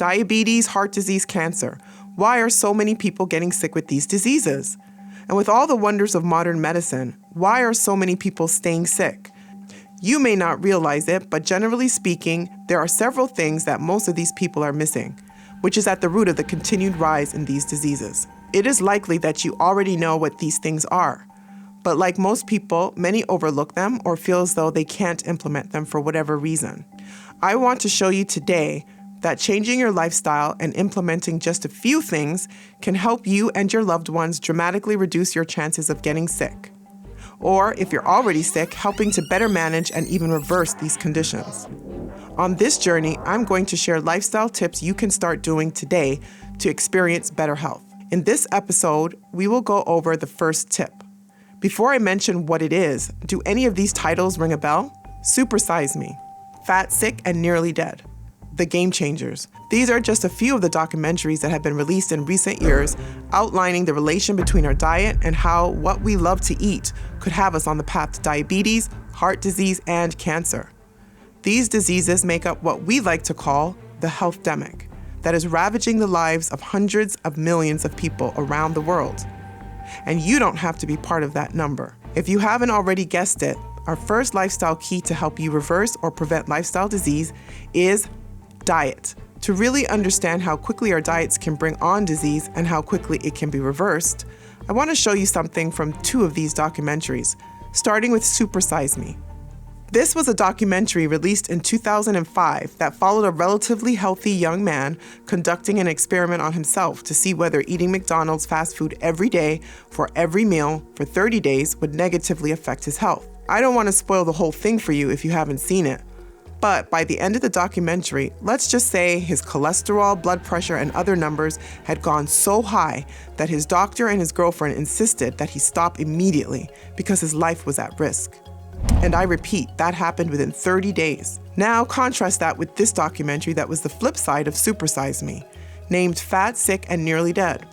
Diabetes, heart disease, cancer. Why are so many people getting sick with these diseases? And with all the wonders of modern medicine, why are so many people staying sick? You may not realize it, but generally speaking, there are several things that most of these people are missing, which is at the root of the continued rise in these diseases. It is likely that you already know what these things are, but like most people, many overlook them or feel as though they can't implement them for whatever reason. I want to show you today that changing your lifestyle and implementing just a few things can help you and your loved ones dramatically reduce your chances of getting sick. Or if you're already sick, helping to better manage and even reverse these conditions. On this journey, I'm going to share lifestyle tips you can start doing today to experience better health. In this episode, we will go over the first tip. Before I mention what it is, do any of these titles ring a bell? Supersize Me, Fat, Sick, and Nearly Dead, The Game Changers. These are just a few of the documentaries that have been released in recent years outlining the relation between our diet and how what we love to eat could have us on the path to diabetes, heart disease, and cancer. These diseases make up what we like to call the health-demic that is ravaging the lives of hundreds of millions of people around the world. And you don't have to be part of that number. If you haven't already guessed it, our first lifestyle key to help you reverse or prevent lifestyle disease is diet. To really understand how quickly our diets can bring on disease and how quickly it can be reversed, I want to show you something from two of these documentaries, starting with Supersize Me. This was a documentary released in 2005 that followed a relatively healthy young man conducting an experiment on himself to see whether eating McDonald's fast food every day for every meal for 30 days would negatively affect his health. I don't want to spoil the whole thing for you if you haven't seen it, but by the end of the documentary, let's just say his cholesterol, blood pressure, and other numbers had gone so high that his doctor and his girlfriend insisted that he stop immediately because his life was at risk. And I repeat, that happened within 30 days. Now contrast that with this documentary that was the flip side of Supersize Me, named Fat, Sick, and Nearly Dead.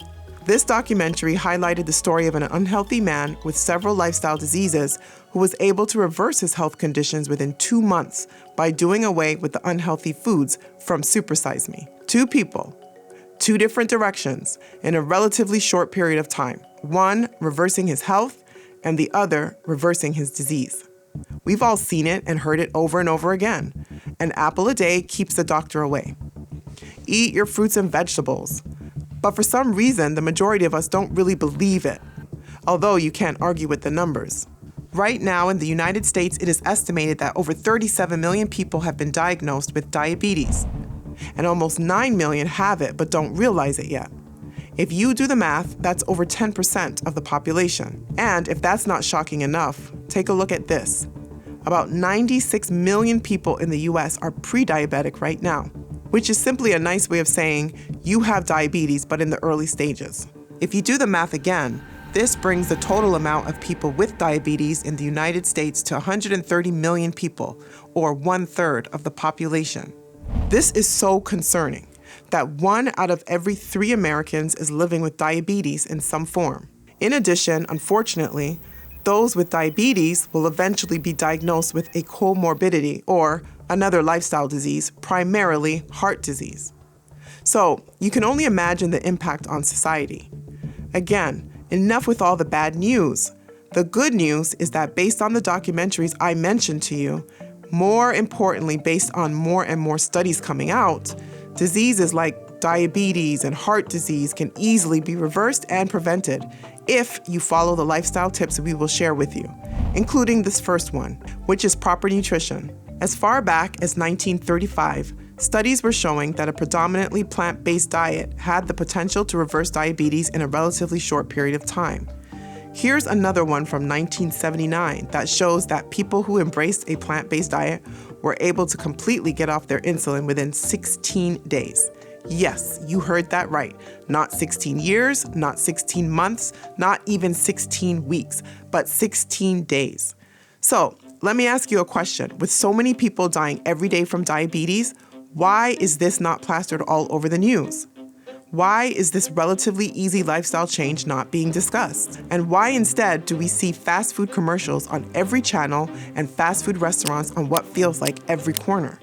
This documentary highlighted the story of an unhealthy man with several lifestyle diseases who was able to reverse his health conditions within 2 months by doing away with the unhealthy foods from Supersize Me. 2 people, 2 different directions in a relatively short period of time. One reversing his health and the other reversing his disease. We've all seen it and heard it over and over again. An apple a day keeps the doctor away. Eat your fruits and vegetables. But for some reason, the majority of us don't really believe it, although you can't argue with the numbers. Right now in the United States, it is estimated that over 37 million people have been diagnosed with diabetes, and almost 9 million have it but don't realize it yet. If you do the math, that's over 10% of the population. And if that's not shocking enough, take a look at this. About 96 million people in the US are pre-diabetic right now, which is simply a nice way of saying you have diabetes but in the early stages. If you do the math again, this brings the total amount of people with diabetes in the United States to 130 million people, or 1/3 of the population. This is so concerning that 1 out of every 3 Americans is living with diabetes in some form. In addition, unfortunately, those with diabetes will eventually be diagnosed with a comorbidity or another lifestyle disease, primarily heart disease. So you can only imagine the impact on society. Again, enough with all the bad news. The good news is that based on the documentaries I mentioned to you, more importantly, based on more and more studies coming out, diseases like diabetes and heart disease can easily be reversed and prevented if you follow the lifestyle tips we will share with you, including this first one, which is proper nutrition. As far back as 1935, studies were showing that a predominantly plant-based diet had the potential to reverse diabetes in a relatively short period of time. Here's another one from 1979 that shows that people who embraced a plant-based diet were able to completely get off their insulin within 16 days. Yes, you heard that right. Not 16 years, not 16 months, not even 16 weeks, but 16 days. So, let me ask you a question. With so many people dying every day from diabetes, why is this not plastered all over the news? Why is this relatively easy lifestyle change not being discussed? And why instead do we see fast food commercials on every channel and fast food restaurants on what feels like every corner?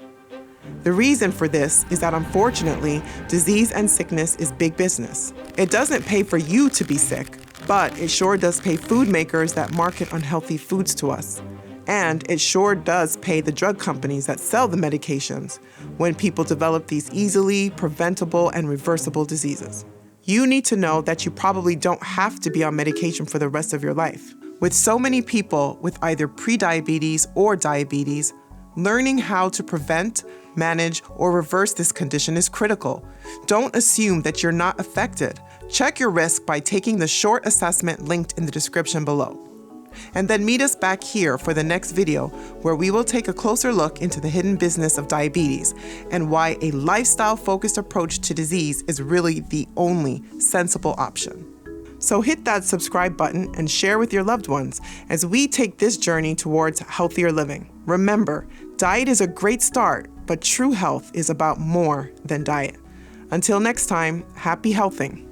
The reason for this is that unfortunately, disease and sickness is big business. It doesn't pay for you to be sick, but it sure does pay food makers that market unhealthy foods to us. And it sure does pay the drug companies that sell the medications when people develop these easily preventable and reversible diseases. You need to know that you probably don't have to be on medication for the rest of your life. With so many people with either prediabetes or diabetes, learning how to prevent, manage, or reverse this condition is critical. Don't assume that you're not affected. Check your risk by taking the short assessment linked in the description below. And then meet us back here for the next video where we will take a closer look into the hidden business of diabetes and why a lifestyle-focused approach to disease is really the only sensible option. So hit that subscribe button and share with your loved ones as we take this journey towards healthier living. Remember, diet is a great start, but true health is about more than diet. Until next time, happy healthing.